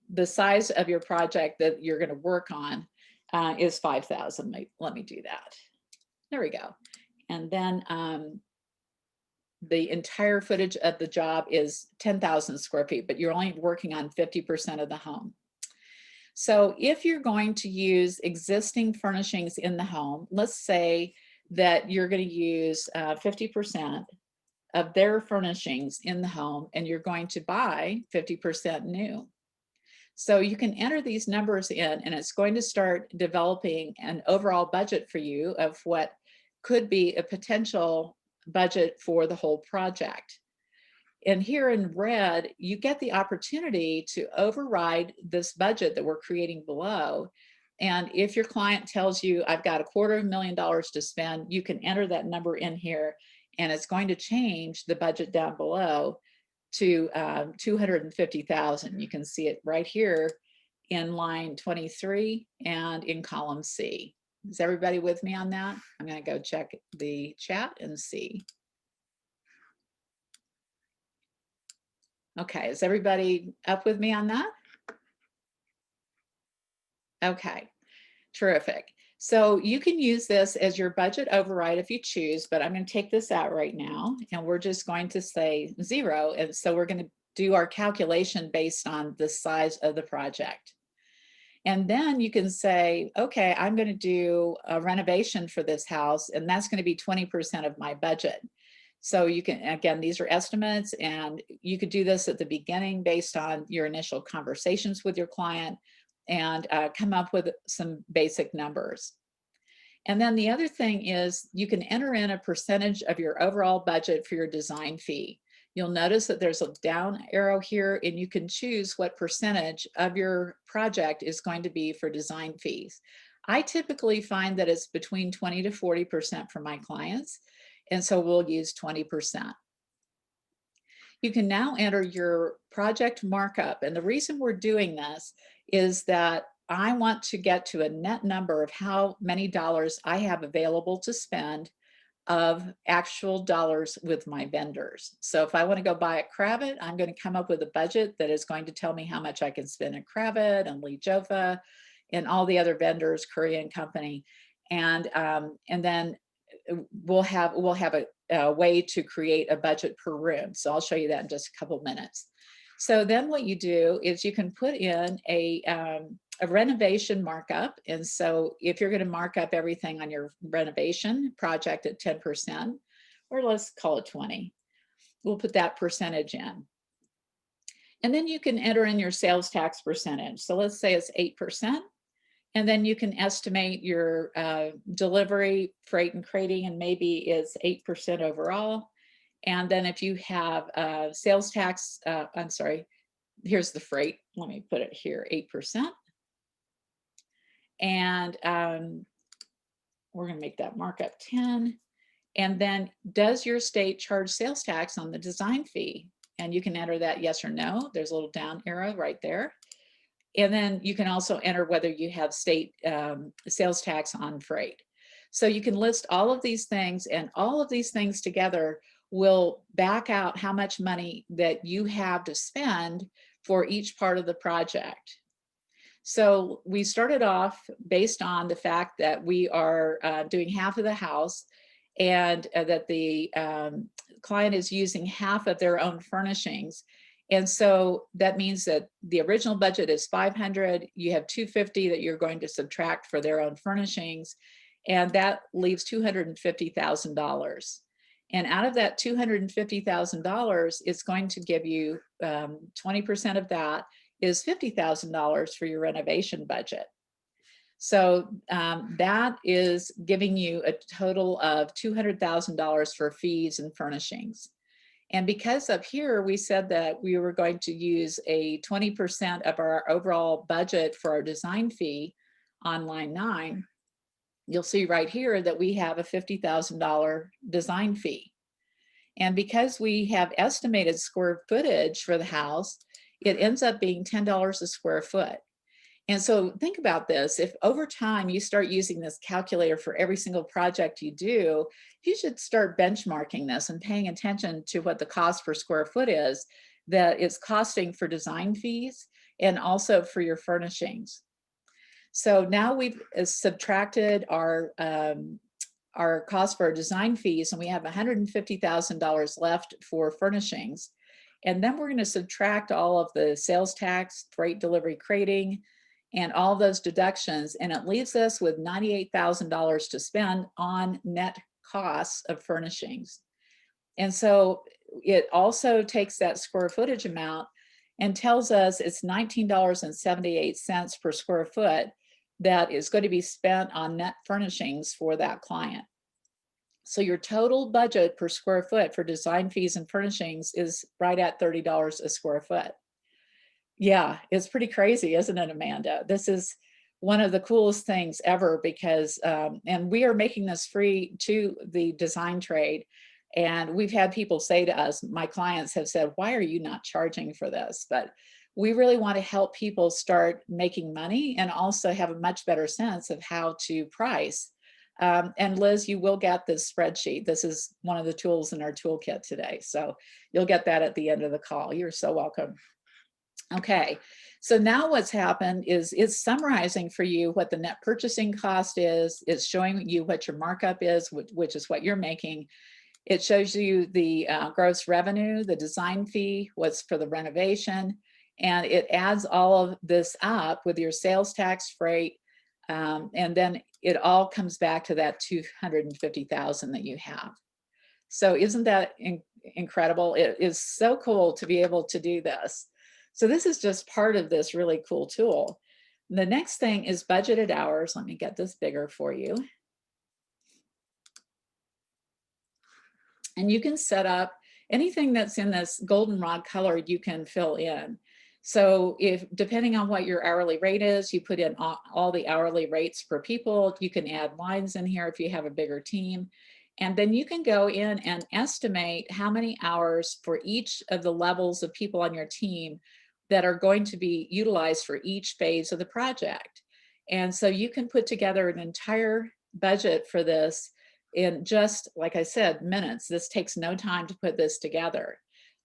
the size of your project that you're going to work on is 5,000. Let me do that. There we go. And then the entire footage of the job is 10,000 square feet, but you're only working on 50% of the home. So if you're going to use existing furnishings in the home, let's say that you're going to use 50% of their furnishings in the home, and you're going to buy 50% new. So you can enter these numbers in, and it's going to start developing an overall budget for you of what could be a potential budget for the whole project. And here in red, you get the opportunity to override this budget that we're creating below. And if your client tells you, I've got $250,000 to spend, you can enter that number in here, and it's going to change the budget down below to 250,000. You can see it right here in line 23 and in column C. Is everybody with me on that? I'm going to go check the chat and see. Okay, is everybody up with me on that? Okay, terrific. So you can use this as your budget override if you choose, but I'm going to take this out right now, and we're just going to say 0. And so we're going to do our calculation based on the size of the project. And then you can say, okay, I'm going to do a renovation for this house, and that's going to be 20% of my budget. So you can, again, these are estimates, and you could do this at the beginning based on your initial conversations with your client, and come up with some basic numbers. And then the other thing is you can enter in a percentage of your overall budget for your design fee. You'll notice that there's a down arrow here, and you can choose what percentage of your project is going to be for design fees. I typically find that it's between 20 to 40% for my clients, and so we'll use 20%. You can now enter your project markup, and the reason we're doing this is that I want to get to a net number of how many dollars I have available to spend of actual dollars with my vendors. So if I want to go buy a cravat, I'm going to come up with a budget that is going to tell me how much I can spend in cravat and Lee Joffa and all the other vendors, Curry and Company, and then we'll have a way to create a budget per room. So I'll show you that in just a couple minutes. So then what you do is you can put in a renovation markup. And so if you're going to mark up everything on your renovation project at 10%, or let's call it 20, we'll put that percentage in. And then you can enter in your sales tax percentage. So let's say it's 8%. And then you can estimate your delivery, freight and crating, and maybe it's 8% overall. And then if you have sales tax, I'm sorry, here's the freight. Let me put it here, 8%. And we're going to make that markup 10. And then does your state charge sales tax on the design fee? And you can enter that yes or no. There's a little down arrow right there. And then you can also enter whether you have state sales tax on freight. So you can list all of these things, and all of these things together will back out how much money that you have to spend for each part of the project. So we started off based on the fact that we are doing half of the house, and that the client is using half of their own furnishings. And so that means that the original budget is 500, you have 250 that you're going to subtract for their own furnishings, and that leaves $250,000. And out of that $250,000, it's going to give you 20% of that is $50,000 for your renovation budget. So that is giving you a total of $200,000 for fees and furnishings. And because up here, we said that we were going to use a 20% of our overall budget for our design fee on line 9, you'll see right here that we have a $50,000 design fee. And because we have estimated square footage for the house, it ends up being $10 a square foot. And so think about this. If over time you start using this calculator for every single project you do, you should start benchmarking this and paying attention to what the cost per square foot is that it's costing for design fees and also for your furnishings. So now we've subtracted our cost for our design fees, and we have $150,000 left for furnishings. And then we're going to subtract all of the sales tax, freight, delivery, crating, and all those deductions, and it leaves us with $98,000 to spend on net costs of furnishings. And so it also takes that square footage amount and tells us it's $19.78 per square foot that is going to be spent on net furnishings for that client. So your total budget per square foot for design fees and furnishings is right at $30 a square foot. Yeah, it's pretty crazy, isn't it, Amanda? This is one of the coolest things ever because, and we are making this free to the design trade. And we've had people say to us, my clients have said, why are you not charging for this? But we really want to help people start making money and also have a much better sense of how to price. And Liz, you will get this spreadsheet. This is one of the tools in our toolkit today. So you'll get that at the end of the call. You're so welcome. Okay, so now what's happened is it's summarizing for you what the net purchasing cost is. It's showing you what your markup is, which is what you're making. It shows you the gross revenue, the design fee, what's for the renovation, and it adds all of this up with your sales tax, freight, and then it all comes back to that $250,000 that you have. So isn't that incredible? It is so cool to be able to do this. So this is just part of this really cool tool. The next thing is budgeted hours. Let me get this bigger for you. And you can set up anything that's in this goldenrod color, you can fill in. So if, depending on what your hourly rate is, you put in all the hourly rates per people. You can add lines in here if you have a bigger team. And then you can go in and estimate how many hours for each of the levels of people on your team that are going to be utilized for each phase of the project. And so you can put together an entire budget for this in just, like I said, minutes. This takes no time to put this together.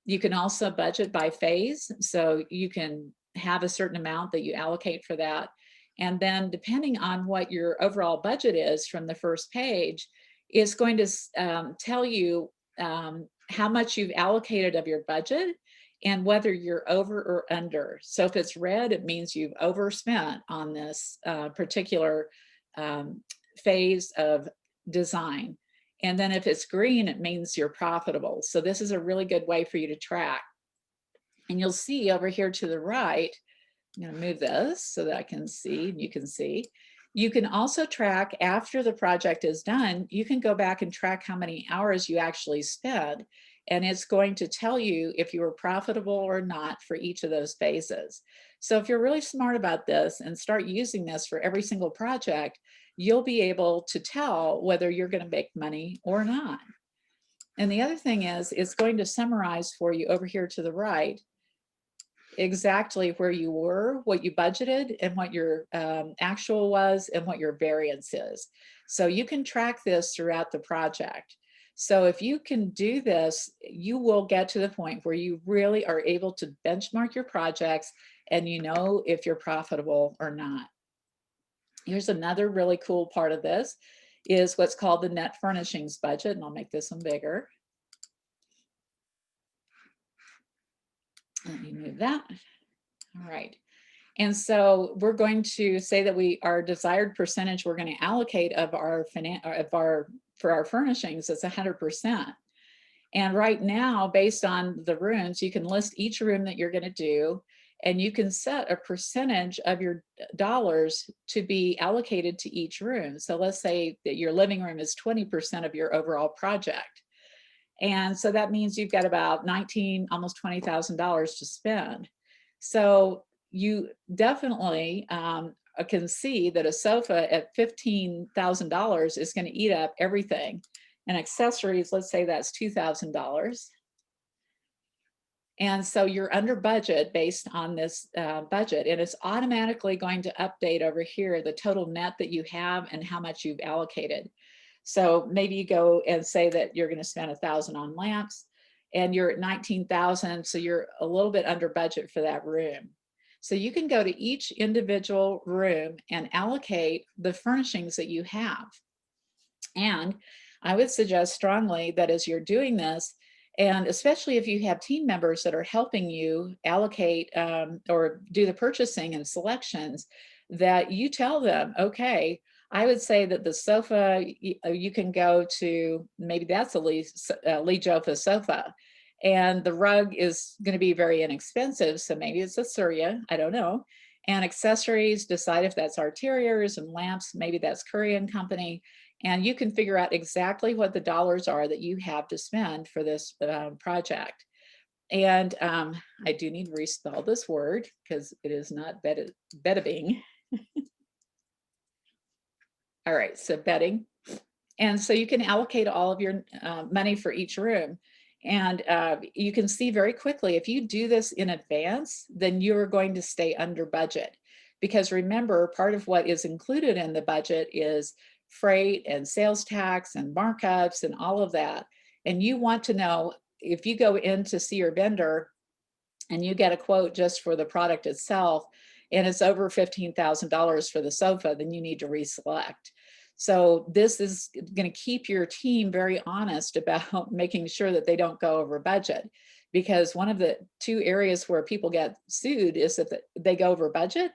You can also budget by phase. So you can have a certain amount that you allocate for that. And then depending on what your overall budget is from the first page, it's going to tell you how much you've allocated of your budget and whether you're over or under. So if it's red, it means you've overspent on this particular phase of design. And then if it's green, it means you're profitable. So this is a really good way for you to track. And you'll see over here to the right, I'm going to move this so that I can see and you can see. You can also track after the project is done, you can go back and track how many hours you actually spent. And it's going to tell you if you were profitable or not for each of those phases. So if you're really smart about this and start using this for every single project, you'll be able to tell whether you're going to make money or not. And the other thing is, it's going to summarize for you over here to the right exactly where you were, what you budgeted, and what your actual was, and what your variance is. So you can track this throughout the project. So if you can do this, you will get to the point where you really are able to benchmark your projects and you know if you're profitable or not. Here's another really cool part of this is what's called the net furnishings budget, and I'll make this one bigger. Let me move that. All right. And so we're going to say that our desired percentage we're going to allocate of for our furnishings is 100%. And right now, based on the rooms, you can list each room that you're going to do, and you can set a percentage of your dollars to be allocated to each room. So let's say that your living room is 20% of your overall project. And so that means you've got about almost $20,000 to spend. So you definitely can see that a sofa at $15,000 is going to eat up everything. And accessories, let's say that's $2,000. And so you're under budget based on this budget, and it's automatically going to update over here the total net that you have and how much you've allocated. So maybe you go and say that you're going to spend $1,000 on lamps and you're at 19,000. So you're a little bit under budget for that room. So you can go to each individual room and allocate the furnishings that you have. And I would suggest strongly that as you're doing this, and especially if you have team members that are helping you allocate or do the purchasing and selections, that you tell them, okay, I would say that the sofa, you can go to, maybe that's a Lee Jofa sofa. And the rug is going to be very inexpensive. So maybe it's a Surya, I don't know. And accessories, decide if that's Arteriors, and lamps, maybe that's Curry and Company. And you can figure out exactly what the dollars are that you have to spend for this project. And I do need to respell this word because it is not bedding. All right, so bedding. And so you can allocate all of your money for each room. And you can see very quickly, if you do this in advance, then you're going to stay under budget. Because remember, part of what is included in the budget is freight and sales tax and markups and all of that. And you want to know, if you go in to see your vendor and you get a quote just for the product itself, and it's over $15,000 for the sofa, then you need to reselect. So this is going to keep your team very honest about making sure that they don't go over budget, because one of the two areas where people get sued is that they go over budget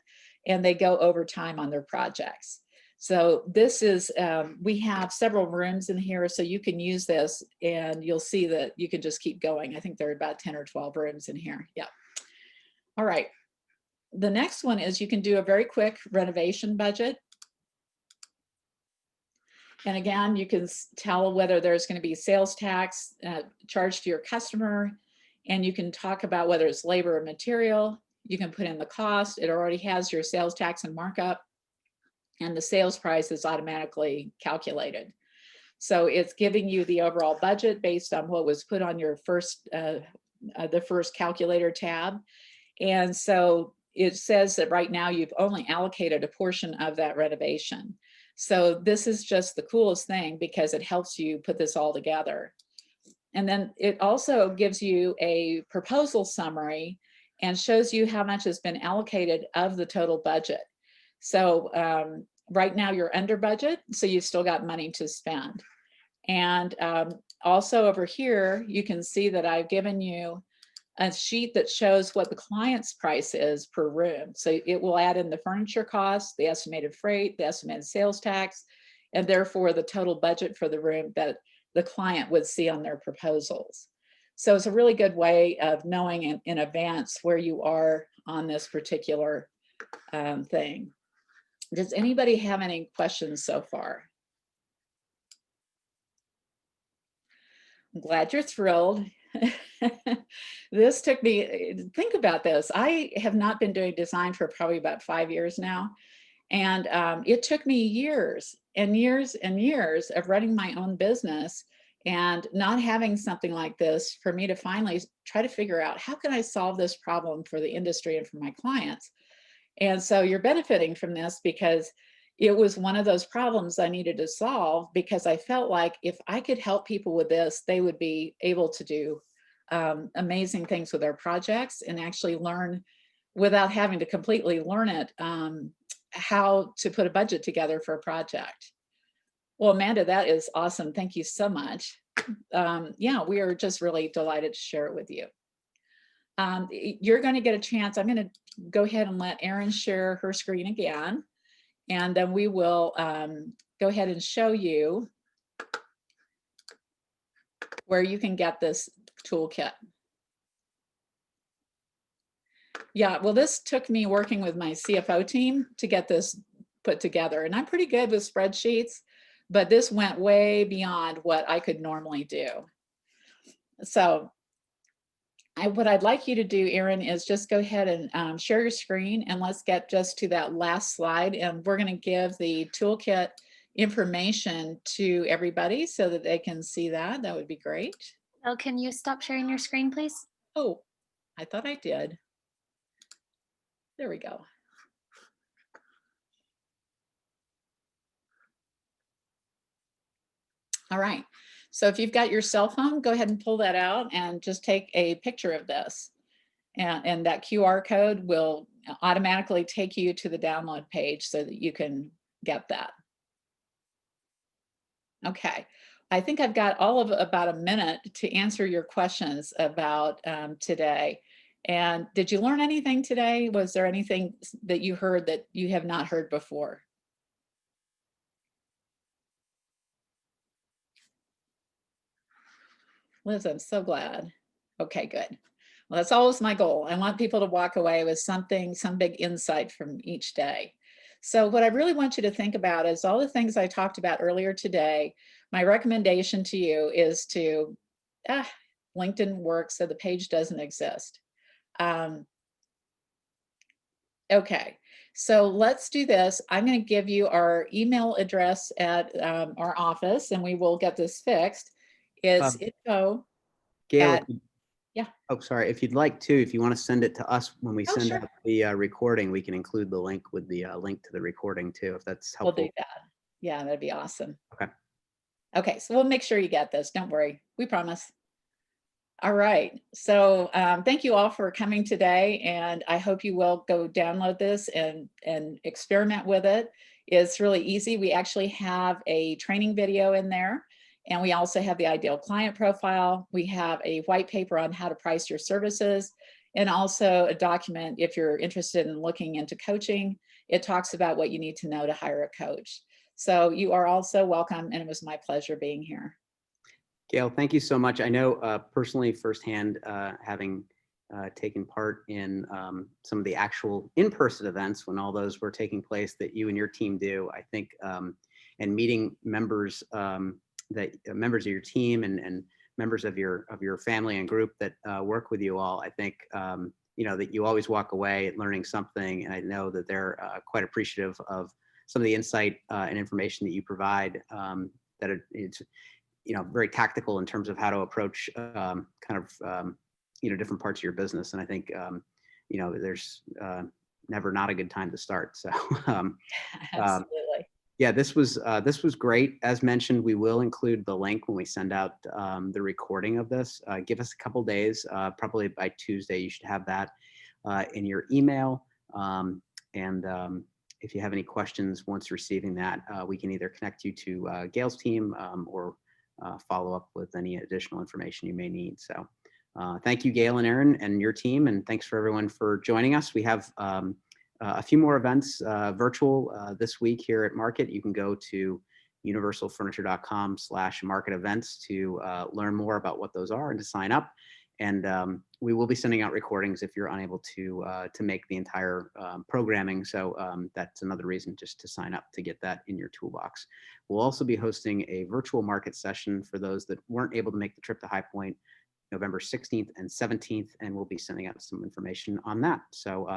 and they go over time on their projects. So this is, we have several rooms in here, so you can use this and you'll see that you can just keep going. I think there are about 10 or 12 rooms in here. Yeah. All right. The next one is you can do a very quick renovation budget. And again, you can tell whether there's going to be sales tax charged to your customer, and you can talk about whether it's labor or material. You can put in the cost. It already has your sales tax and markup, and the sales price is automatically calculated. So it's giving you the overall budget based on what was put on your the first calculator tab. And so it says that right now you've only allocated a portion of that renovation. So this is just the coolest thing because it helps you put this all together. And then it also gives you a proposal summary and shows you how much has been allocated of the total budget. So right now you're under budget, so you've still got money to spend. And also over here, you can see that I've given you a sheet that shows what the client's price is per room. So it will add in the furniture costs, the estimated freight, the estimated sales tax, and therefore the total budget for the room that the client would see on their proposals. So it's a really good way of knowing in advance where you are on this particular thing. Does anybody have any questions so far? I'm glad you're thrilled. This took me, think about this. I have not been doing design for probably about 5 years now. And it took me years and years and years of running my own business and not having something like this for me to finally try to figure out how can I solve this problem for the industry and for my clients. And so you're benefiting from this because it was one of those problems I needed to solve, because I felt like if I could help people with this, they would be able to do amazing things with their projects and actually learn without having to completely learn it, how to put a budget together for a project. Well, Amanda, that is awesome. Thank you so much. Yeah, we are just really delighted to share it with you. You're going to get a chance. I'm going to go ahead and let Erin share her screen again, and then we will go ahead and show you where you can get this toolkit. Yeah, well, this took me working with my CFO team to get this put together, and I'm pretty good with spreadsheets, but this went way beyond what I could normally do. So what I'd like you to do, Erin, is just go ahead and share your screen, and let's get just to that last slide. And we're going to give the toolkit information to everybody so that they can see that. That would be great. Oh, can you stop sharing your screen, please? Oh, I thought I did. There we go. All right. So if you've got your cell phone, go ahead and pull that out and just take a picture of this. And that QR code will automatically take you to the download page so that you can get that. Okay. I think I've got all of about a minute to answer your questions about today. And did you learn anything today? Was there anything that you heard that you have not heard before? Liz, I'm so glad. Okay, good. Well, that's always my goal. I want people to walk away with something, some big insight from each day. So what I really want you to think about is all the things I talked about earlier today. My recommendation to you is to, LinkedIn works, so the page doesn't exist. Okay, so let's do this. I'm going to give you our email address at our office, and we will get this fixed. It's info Gail, at, yeah. oh, sorry. If you'd like to, if you want to send it to us when we send Sure. out the recording, we can include the link with the link to the recording too, if that's helpful. We'll do that. Yeah, that'd be awesome. Okay. Okay, so we'll make sure you get this. Don't worry. We promise. All right. So thank you all for coming today, and I hope you will go download this and experiment with it. It's really easy. We actually have a training video in there, and we also have the ideal client profile. We have a white paper on how to price your services, and also a document if you're interested in looking into coaching. It talks about what you need to know to hire a coach. So you are also welcome, and it was my pleasure being here. Gail, thank you so much. I know personally firsthand, having taken part in some of the actual in-person events when all those were taking place that you and your team do, I think, and meeting members members of your team and members of your family and group that work with you all, I think, you know, that you always walk away learning something. And I know that they're quite appreciative of some of the insight and information that you provide, that it's, you know, very tactical in terms of how to approach you know, different parts of your business. And I think, you know, there's never not a good time to start. So Absolutely. yeah, this was great. As mentioned, we will include the link when we send out the recording of this. Give us a couple days, probably by Tuesday, you should have that in your email. If you have any questions once receiving that, we can either connect you to Gail's team or follow up with any additional information you may need. So Thank you, Gail and Aaron and your team, and thanks for everyone for joining us. We have a few more events virtual this week here at Market. You can go to universalfurniture.com/market events to learn more about what those are and to sign up. And we will be sending out recordings if you're unable to make the entire programming. So that's another reason just to sign up to get that in your toolbox. We'll also be hosting a virtual market session for those that weren't able to make the trip to High Point, November 16th and 17th, and we'll be sending out some information on that. So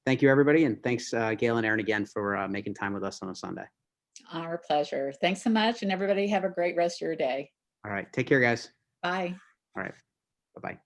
thank you, everybody. And thanks, Gail and Aaron, again for making time with us on a Sunday. Our pleasure. Thanks so much. And everybody have a great rest of your day. All right. Take care, guys. Bye. All right. Bye-bye.